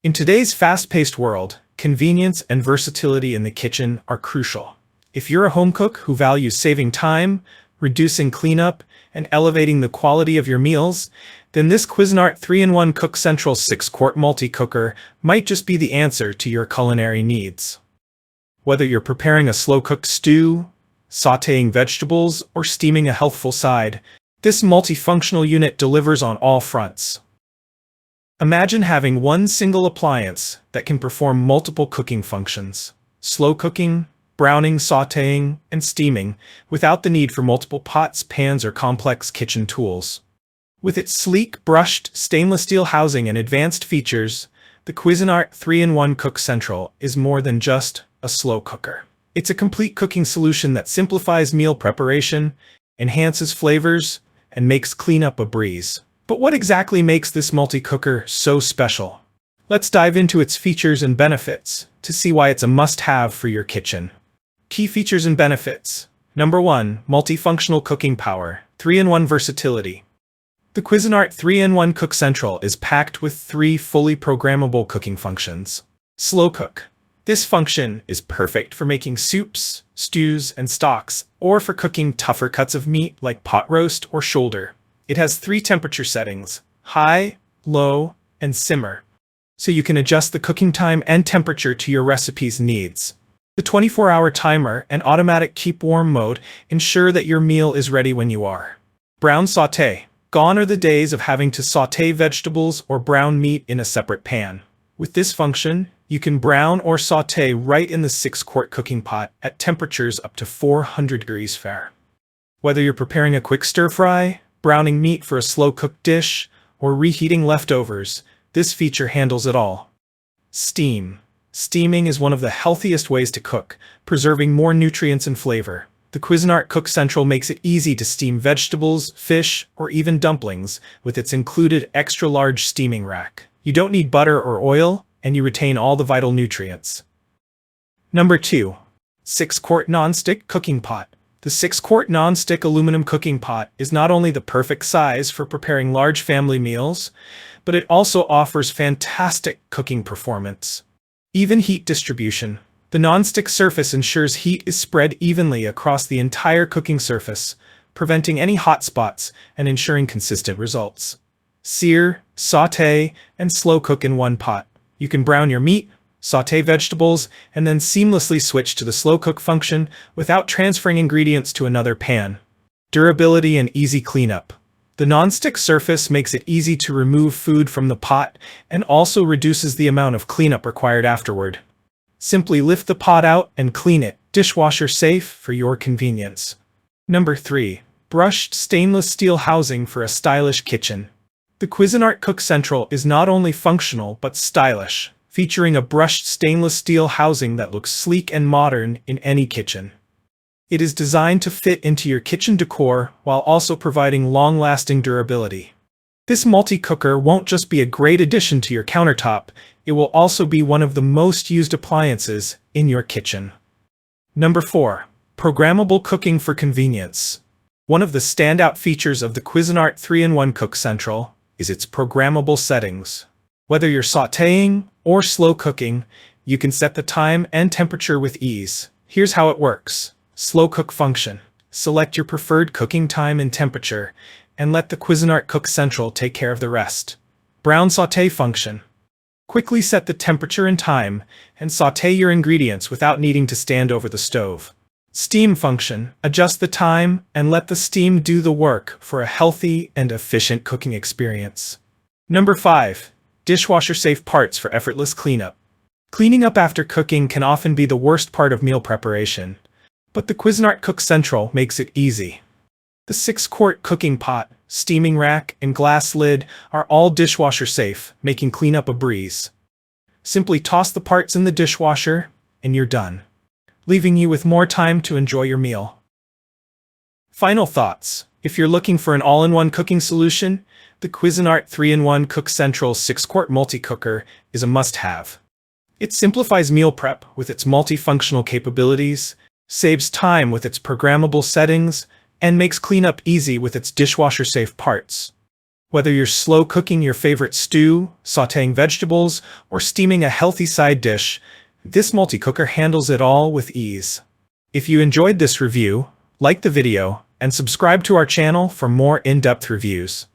In today's fast-paced world, convenience and versatility in the kitchen are crucial. If you're a home cook who values saving time, reducing cleanup, and elevating the quality of your meals, then this Cuisinart 3-in-1 Cook Central 6-quart multi-cooker might just be the answer to your culinary needs. Whether you're preparing a slow-cooked stew, sautéing vegetables, or steaming a healthful side, this multifunctional unit delivers on all fronts. Imagine having one single appliance that can perform multiple cooking functions: slow cooking, browning, sautéing, and steaming, without the need for multiple pots, pans, or complex kitchen tools. With its sleek, brushed stainless steel housing and advanced features, the Cuisinart 3-in-1 Cook Central is more than just a slow cooker. It's a complete cooking solution that simplifies meal preparation, enhances flavors, and makes cleanup a breeze. But what exactly makes this multi-cooker so special? Let's dive into its features and benefits to see why it's a must-have for your kitchen. Key features and benefits. Number 1. Multifunctional cooking power. 3-in-1 versatility. The Cuisinart 3-in-1 Cook Central is packed with 3 fully programmable cooking functions. Slow cook. This function is perfect for making soups, stews, and stocks, or for cooking tougher cuts of meat like pot roast or shoulder. It has 3 temperature settings: high, low, and simmer, so you can adjust the cooking time and temperature to your recipe's needs. The 24-hour timer and automatic keep warm mode ensure that your meal is ready when you are. Brown sauté. Gone are the days of having to sauté vegetables or brown meat in a separate pan. With this function, you can brown or sauté right in the 6-quart cooking pot at temperatures up to 400 degrees Fahrenheit. Whether you're preparing a quick stir-fry, browning meat for a slow-cooked dish, or reheating leftovers, this feature handles it all. Steam. Steaming is one of the healthiest ways to cook, preserving more nutrients and flavor. The Cuisinart Cook Central makes it easy to steam vegetables, fish, or even dumplings with its included extra-large steaming rack. You don't need butter or oil, and you retain all the vital nutrients. Number 2. 6-quart nonstick cooking pot. The 6-quart nonstick aluminum cooking pot is not only the perfect size for preparing large family meals, but it also offers fantastic cooking performance. Even heat distribution. The nonstick surface ensures heat is spread evenly across the entire cooking surface, preventing any hot spots and ensuring consistent results. Sear, sauté, and slow cook in one pot. You can brown your meat, sauté vegetables, and then seamlessly switch to the slow cook function without transferring ingredients to another pan. Durability and easy cleanup. The nonstick surface makes it easy to remove food from the pot and also reduces the amount of cleanup required afterward. Simply lift the pot out and clean it, dishwasher safe for your convenience. Number 3. Brushed stainless steel housing for a stylish kitchen. The Cuisinart Cook Central is not only functional but stylish, featuring a brushed stainless steel housing that looks sleek and modern in any kitchen. It is designed to fit into your kitchen decor while also providing long-lasting durability. This multi-cooker won't just be a great addition to your countertop, it will also be one of the most used appliances in your kitchen. Number 4. Programmable cooking for convenience. One of the standout features of the Cuisinart 3-in-1 Cook Central is its programmable settings. Whether you're sautéing or slow cooking, you can set the time and temperature with ease. Here's how it works. Slow cook function. Select your preferred cooking time and temperature, and let the Cuisinart Cook Central take care of the rest. Brown sauté function. Quickly set the temperature and time, and sauté your ingredients without needing to stand over the stove. Steam function. Adjust the time and let the steam do the work for a healthy and efficient cooking experience. Number 5. Dishwasher-safe parts for effortless cleanup. Cleaning up after cooking can often be the worst part of meal preparation, but the Cuisinart Cook Central makes it easy. The 6-quart cooking pot, steaming rack, and glass lid are all dishwasher safe, making cleanup a breeze. Simply toss the parts in the dishwasher, and you're done, leaving you with more time to enjoy your meal. Final thoughts. If you're looking for an all-in-one cooking solution, the Cuisinart 3-in-1 Cook Central 6-quart multi-cooker is a must-have. It simplifies meal prep with its multifunctional capabilities, saves time with its programmable settings, and makes cleanup easy with its dishwasher-safe parts. Whether you're slow cooking your favorite stew, sautéing vegetables, or steaming a healthy side dish, this multi-cooker handles it all with ease. If you enjoyed this review, like the video, and subscribe to our channel for more in-depth reviews.